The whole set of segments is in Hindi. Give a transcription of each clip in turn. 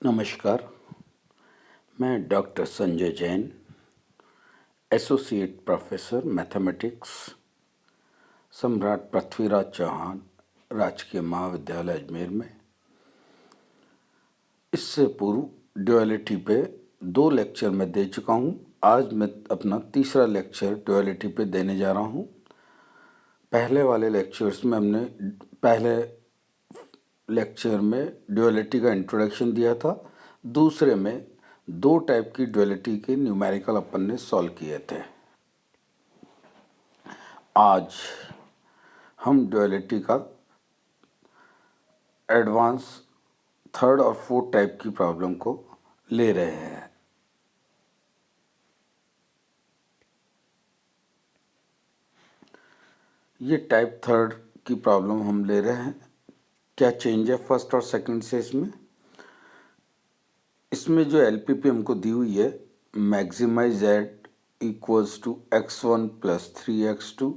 नमस्कार। मैं doctor Sanjay Jain, associate professor mathematics, सम्राट पृथ्वीराज चौहान राजकीय महाविद्यालय अजमेर में। इससे पूर्व ड्युअलिटी पे 2 लेक्चर मैं दे चुका हूँ। आज मैं अपना तीसरा लेक्चर ड्युअलिटी पे देने जा रहा हूँ। पहले वाले लेक्चर्स में हमने पहले लेक्चर में ड्युअलिटी का इंट्रोडक्शन दिया था। दूसरे में 2 टाइप की ड्युअलिटी के न्यूमेरिकल अपन ने सॉल्व किए थे। आज हम ड्युअलिटी का एडवांस थर्ड और फोर्थ टाइप की प्रॉब्लम को ले रहे हैं। ये टाइप थर्ड की प्रॉब्लम हम ले रहे हैं। क्या चेंज है फर्स्ट और सेकंड से इसमें जो एलपीपी हमको दी हुई है, maximise Z equals to x1 plus 3x2।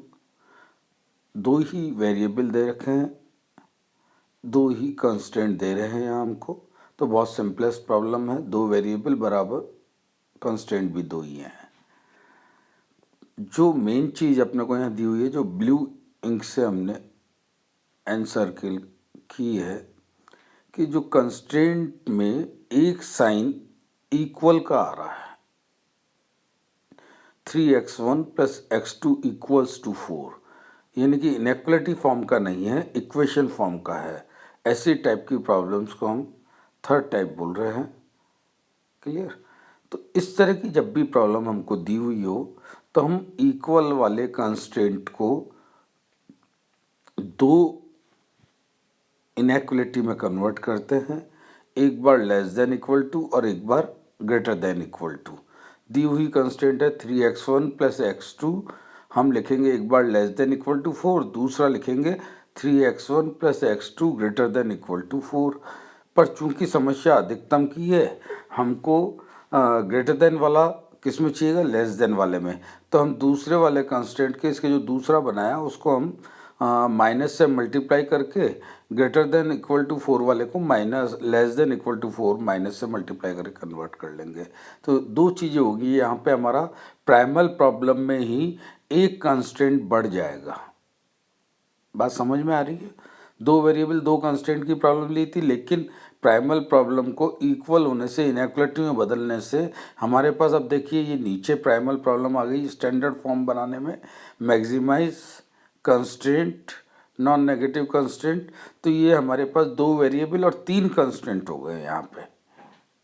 2 ही वेरिएबल दे रखे हैं, 2 ही कंस्टेंट दे रहे हैं हमको। तो बहुत सिंपलेस्ट प्रॉब्लम है। 2 वेरिएबल बराबर कंस्टेंट भी 2 ही हैं। जो मेन चीज़ अपने को यहाँ दी हुई है, जो ब्लू इंक से हमने एनसर्किल की है, कि जो कंस्टेंट में एक साइन इक्वल का आ रहा है, 3x1 plus x2 equals to 4, यानी कि इनइक्वलिटी फॉर्म का नहीं है, इक्वेशन फॉर्म का है। ऐसी टाइप की प्रॉब्लम्स को हम थर्ड टाइप बोल रहे हैं। क्लियर? तो इस तरह की जब भी प्रॉब्लम हमको दी हुई हो, तो हम इक्वल वाले कंस्ट्रेंट को 2 इनइक्वलिटी में कन्वर्ट करते हैं। एक बार लेस देन इक्वल टू और एक बार ग्रेटर देन इक्वल टू। दी हुई कंस्टेंट है 3x1 प्लस x2। हम लिखेंगे एक बार लेस देन इक्वल टू 4, दूसरा लिखेंगे 3x1 plus x2 greater than equal to 4। पर चूंकि समस्या अधिकतम की है, हमको ग्रेटर देन वाला किस में चाहिएगा, लेस देन वाले में। तो हम दूसरे वाले कंस्टेंट के, इसके जो दूसरा बनाया उसको हम माइनस से मल्टीप्लाई करके ग्रेटर देन इक्वल टू 4 वाले को minus less than equal to 4 minus से मल्टीप्लाई करके कन्वर्ट कर लेंगे। तो 2 चीज़ें होगी यहाँ पे। हमारा प्राइमल प्रॉब्लम में ही एक कंस्टेंट बढ़ जाएगा। बात समझ में आ रही है? 2 वेरिएबल 2 कंस्टेंट की प्रॉब्लम ली थी, लेकिन प्राइमल प्रॉब्लम को इक्वल होने से, इनइक्वलिटी में बदलने से हमारे पास, अब देखिए ये नीचे प्राइमल प्रॉब्लम आ गई स्टैंडर्ड फॉर्म बनाने में, maximise constant, non negative constant. तो ये हमारे पास 2 वेरिएबल और 3 कंस्टेंट हो गए यहाँ पे।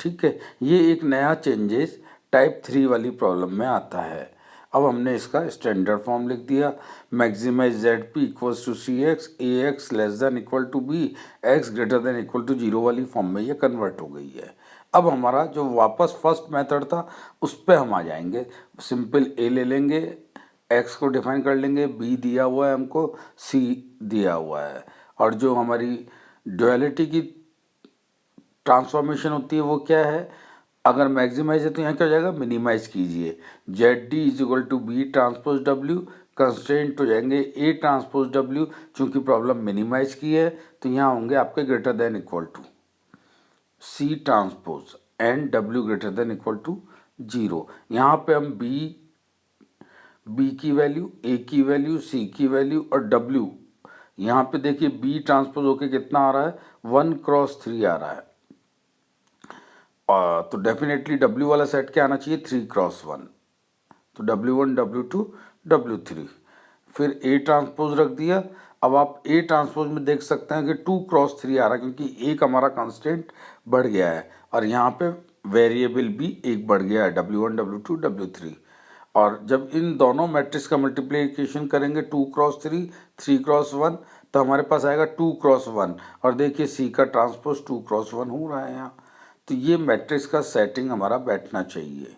ठीक है, ये एक नया चेंजेस टाइप 3 वाली प्रॉब्लम में आता है। अब हमने इसका स्टैंडर्ड फॉर्म लिख दिया, maximise z p equals to c x, a x less than equal to b, x greater than equal to 0 वाली फॉर्म में ये कन्वर्ट हो गई है। अब हमारा जो वापस फर्स्ट मेथड था उस पर हम आ जाएंगे। सिंपल ए ले लेंगे, एक्स को डिफाइन कर लेंगे, बी दिया हुआ है हमको, सी दिया हुआ है, और जो हमारी ड्युअलिटी की ट्रांसफॉर्मेशन होती है वो क्या है, अगर मैक्सिमाइज है तो यहाँ क्या हो जाएगा, मिनिमाइज कीजिए। Z D is equal to B transpose डब्ल्यू, कंस्ट्रेंट हो जाएंगे ए ट्रांसपोज डब्ल्यू। चूंकि प्रॉब्लम मिनिमाइज की है तो यहाँ होंगे आपके greater than equal to C transpose and W greater than equal to 0। यहाँ पे हम बी की वैल्यू, ए की वैल्यू, सी की वैल्यू और डब्ल्यू, यहाँ पे देखिए बी ट्रांसपोज होके कितना आ रहा है, 1 क्रॉस 3 आ रहा है। तो डेफिनेटली डब्ल्यू वाला सेट क्या आना चाहिए, 3 क्रॉस 1। तो W1, W2, W3। फिर ए ट्रांसपोज रख दिया। अब आप ए ट्रांसपोज में देख सकते हैं कि 2 क्रॉस 3 आ रहा है, क्योंकि एक हमारा कांस्टेंट बढ़ गया है और यहाँ पे वेरिएबल भी एक बढ़ गया है, W1, W2, W3। और जब इन दोनों मैट्रिक्स का मल्टीप्लिकेशन करेंगे 2 क्रॉस 3, 3 क्रॉस 1, तो हमारे पास आएगा 2 क्रॉस 1। और देखिए सी का ट्रांसपोज 2 क्रॉस 1 हो रहा है यहाँ। तो ये मैट्रिक्स का सेटिंग हमारा बैठना चाहिए।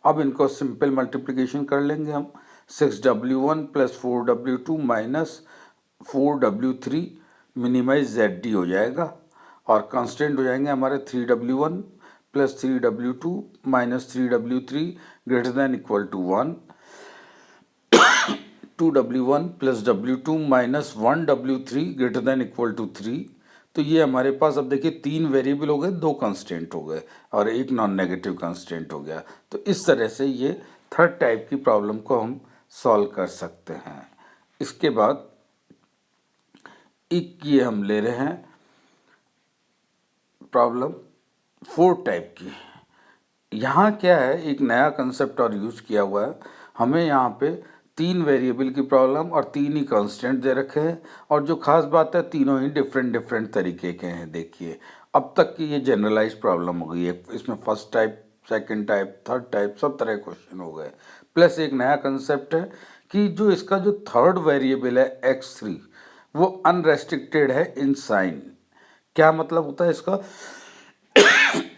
अब इनको सिंपल मल्टीप्लिकेशन कर लेंगे हम, 6W1 plus 4W2 minus 4W3 minimise ZD हो जाएगा, और कांस्टेंट हो जाएंगे हमारे 3W1 plus 3W2 minus 3W3 greater than equal to 1, 2W1 plus W2 minus 1W3 greater than equal to 3। तो ये हमारे पास अब देखिए 3 वेरिएबल हो गए, 2 कंस्टेंट हो गए और एक नॉन नेगेटिव कंस्टेंट हो गया। तो इस तरह से ये थर्ड टाइप की प्रॉब्लम को हम सॉल्व कर सकते हैं। इसके बाद एक ये हम ले रहे हैं प्रॉब्लम फोर्थ टाइप की। यहाँ क्या है, एक नया कंसेप्ट और यूज़ किया हुआ है। हमें यहाँ पे 3 वेरिएबल की प्रॉब्लम और 3 ही कांस्टेंट दे रखे हैं, और जो खास बात है तीनों ही डिफरेंट तरीके के हैं। देखिए अब तक की ये जनरलाइज प्रॉब्लम हो गई है, इसमें first type, second type, third type सब तरह के क्वेश्चन हो गए। प्लस एक नया कंसेप्ट है कि जो इसका जो थर्ड वेरिएबल है x3 वो अनरेस्ट्रिक्टेड है इन साइन। क्या मतलब होता है इसका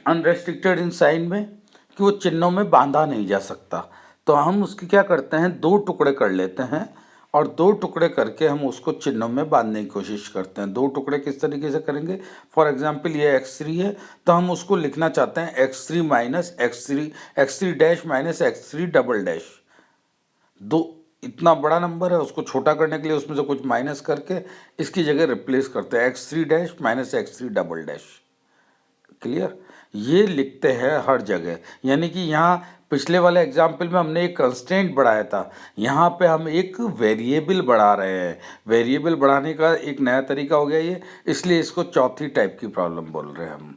अनरेस्ट्रिक्टेड इन साइन में, कि वो चिन्हों में बांधा नहीं जा सकता। तो हम उसकी क्या करते हैं, 2 टुकड़े कर लेते हैं और 2 टुकड़े करके हम उसको चिन्हों में बांधने की कोशिश करते हैं। 2 टुकड़े किस तरीके से करेंगे, फॉर एग्जांपल ये x3 है तो हम उसको लिखना चाहते हैं x3 minus x3 dash minus x3 double dash. दो इतना बड़ा नंबर है, उसको छोटा करने के लिए उसमें से कुछ माइनस करके इसकी जगह रिप्लेस करते हैं x3 dash minus x3 double dash. Clear, ये लिखते हैं हर जगह। यानी कि यहाँ पिछले वाले एग्जाम्पल में हमने एक कंस्टेंट बढ़ाया था, यहाँ पे हम एक वेरिएबल बढ़ा रहे हैं। वेरिएबल बढ़ाने का एक नया तरीका हो गया ये, इसलिए इसको चौथी टाइप की प्रॉब्लम बोल रहे हैं हम।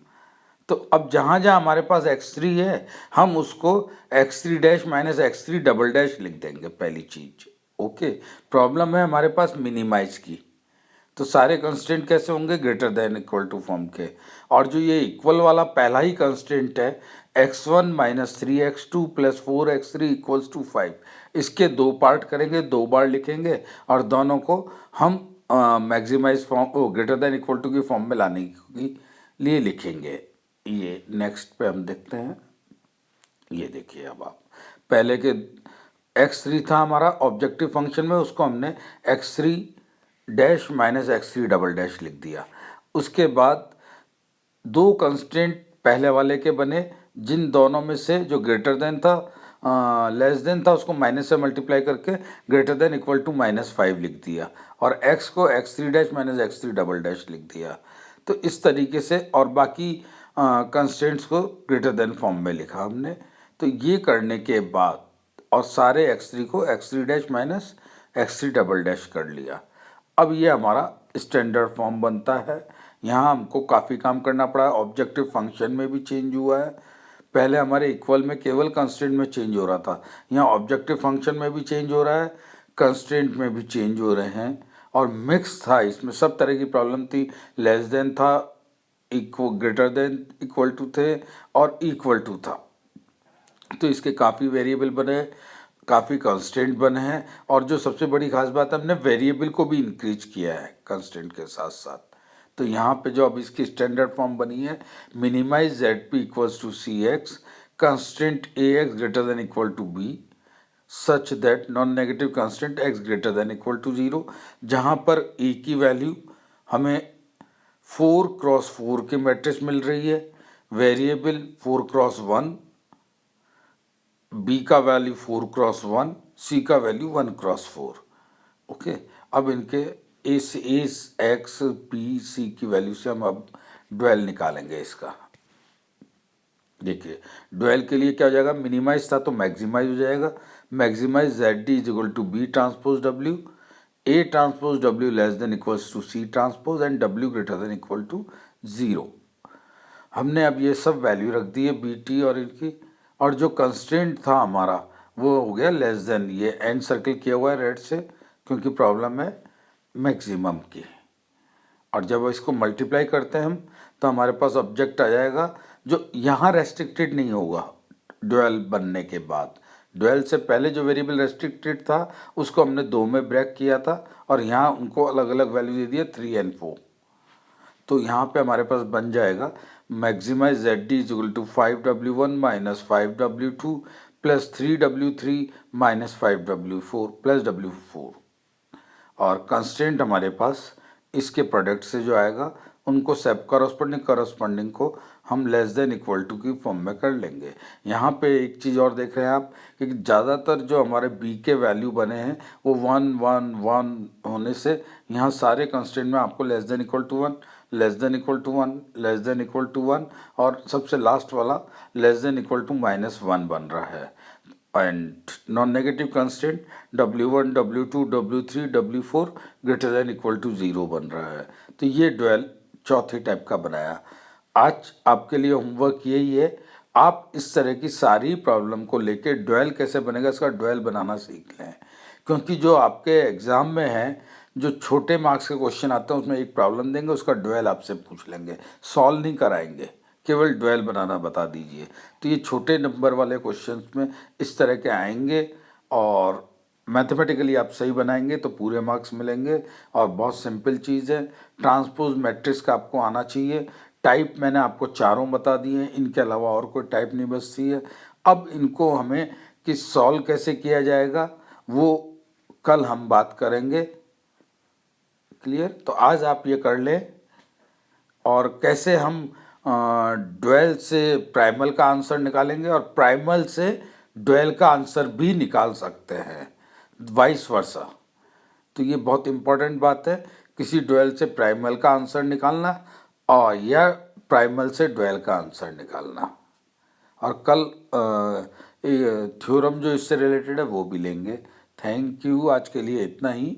तो अब जहाँ जहाँ हमारे पास x3 है हम उसको x3 dash minus x3 double dash लिख देंगे पहली चीज। ओके, प्रॉब्लम है हमारे पास मिनिमाइज की, तो सारे कंस्टेंट कैसे होंगे, greater than equal to form के। और जो ये इक्वल वाला पहला ही कंस्टेंट है x1 minus 3x2 plus 4x3 equals to 5, इसके 2 पार्ट करेंगे, 2 बार लिखेंगे और दोनों को हम maximise form greater than equal to की फॉर्म में लाने के लिए लिखेंगे। ये नेक्स्ट पे हम देखते हैं। ये देखिए अब आप पहले के x3 था हमारा ऑब्जेक्टिव फंक्शन में, उसको हमने x3 dash minus x3 double dash लिख दिया। उसके बाद 2 कंस्टेंट पहले वाले के बने, जिन दोनों में से जो ग्रेटर देन था लेस देन था उसको माइनस से मल्टीप्लाई करके ग्रेटर देन इक्वल टू -5 लिख दिया, और x को x3 dash minus x3 double dash लिख दिया। तो इस तरीके से, और बाकी कंस्टेंट्स को ग्रेटर देन फॉर्म में लिखा हमने। तो ये करने के बाद और सारे x3 को x3 dash minus x3 double dash कर लिया। अब ये हमारा स्टैंडर्ड फॉर्म बनता है। यहाँ हमको काफ़ी काम करना पड़ा है, ऑब्जेक्टिव फंक्शन में भी चेंज हुआ है। पहले हमारे इक्वल में केवल कंस्टेंट में चेंज हो रहा था, यहाँ ऑब्जेक्टिव फंक्शन में भी चेंज हो रहा है, कंस्टेंट में भी चेंज हो रहे हैं, और मिक्स था, इसमें सब तरह की प्रॉब्लम थी। लेस देन था, ग्रेटर देन इक्वल टू थे, और इक्वल टू था। तो इसके काफ़ी वेरिएबल बने, काफ़ी कंस्टेंट बने हैं, और जो सबसे बड़ी खास बात है हमने वेरिएबल को भी इंक्रीज किया है कंस्टेंट के साथ साथ। तो यहाँ पे जो अब इसकी स्टैंडर्ड फॉर्म बनी है, minimise z p equals to c x, constant a x greater than equal to b such that non negative constant x greater than equal to 0, जहाँ पर ए की वैल्यू हमें 4x4 की मैट्रिक्स मिल रही है, वेरिएबल 4x1, बी का वैल्यू 4x1, सी का वैल्यू 1x4। ओके, अब इनके इस एक्स पी सी की वैल्यू से हम अब ड्वेल निकालेंगे इसका। देखिए ड्वेल के लिए क्या हो जाएगा, मिनिमाइज था तो मैक्सिमाइज हो जाएगा। Maximise Z D is equal to B transpose W, A transpose W less than equals to C transpose, and W greater than equal to 0। हमने अब ये सब वैल्यू रख दी है बी टी और इनकी, और जो कंस्टेंट था हमारा वो हो गया लेस देन, ये एंड सर्कल किया हुआ है रेड से क्योंकि प्रॉब्लम है मैक्सिमम की। और जब इसको मल्टीप्लाई करते हैं हम तो हमारे पास ऑब्जेक्ट आ जाएगा जो यहाँ रेस्ट्रिक्टेड नहीं होगा ड्वेल बनने के बाद। ड्वेल से पहले जो वेरिएबल रेस्ट्रिक्टेड था उसको हमने 2 में ब्रेक किया था, और यहाँ उनको अलग अलग वैल्यू दे दिया 3 और 4। तो यहाँ पे हमारे पास बन जाएगा maximise Z D is equal to 5w1 minus 5w2 plus 3w3 minus 5w4 plus w4। और कंस्टेंट हमारे पास इसके प्रोडक्ट से जो आएगा उनको सब करस्पॉन्डिंग को हम लेस देन इक्वल टू की फॉर्म में कर लेंगे। यहाँ पे एक चीज़ और देख रहे हैं आप कि ज़्यादातर जो हमारे बी के वैल्यू बने हैं वो 1 1 1 होने से यहाँ सारे कंस्टेंट में आपको less than equal to 1 less than equal to 1, less than equal to 1, और सबसे लास्ट वाला लेस देन इक्वल टू -1 बन रहा है। And non negative constant W1, W2, W3, W4 greater than equal to 0 बन रहा है। तो ये डुअल चौथे टाइप का बनाया। आज आपके लिए होमवर्क यही है, आप इस तरह की सारी प्रॉब्लम को लेके डुअल कैसे बनेगा इसका डुअल बनाना सीख लें, क्योंकि जो आपके एग्ज़ाम में है, जो छोटे मार्क्स के क्वेश्चन आते हैं उसमें एक प्रॉब्लम देंगे, उसका डुअल आपसे पूछ लेंगे, सॉल्व नहीं कराएंगे, केवल डुअल बनाना बता दीजिए। तो ये छोटे नंबर वाले क्वेश्चंस में इस तरह के आएंगे, और मैथमेटिकली आप सही बनाएंगे तो पूरे मार्क्स मिलेंगे। और बहुत सिंपल चीज़ है, ट्रांसपोज मैट्रिक्स का आपको आना चाहिए। टाइप मैंने आपको चारों बता दिए, इनके अलावा और कोई टाइप नहीं बचती है। अब इनको हमें कि सॉल्व कैसे किया जाएगा वो कल हम बात करेंगे। क्लियर? तो आज आप ये कर लें, और कैसे हम डुअल से प्राइमल का आंसर निकालेंगे और प्राइमल से डुअल का आंसर भी निकाल सकते हैं, वाइस वर्सा। तो ये बहुत इम्पोर्टेंट बात है, किसी डुअल से प्राइमल का आंसर निकालना और या प्राइमल से डुअल का आंसर निकालना। और कल थ्योरम जो इससे रिलेटेड है वो भी लेंगे। थैंक यू, आज के लिए इतना ही।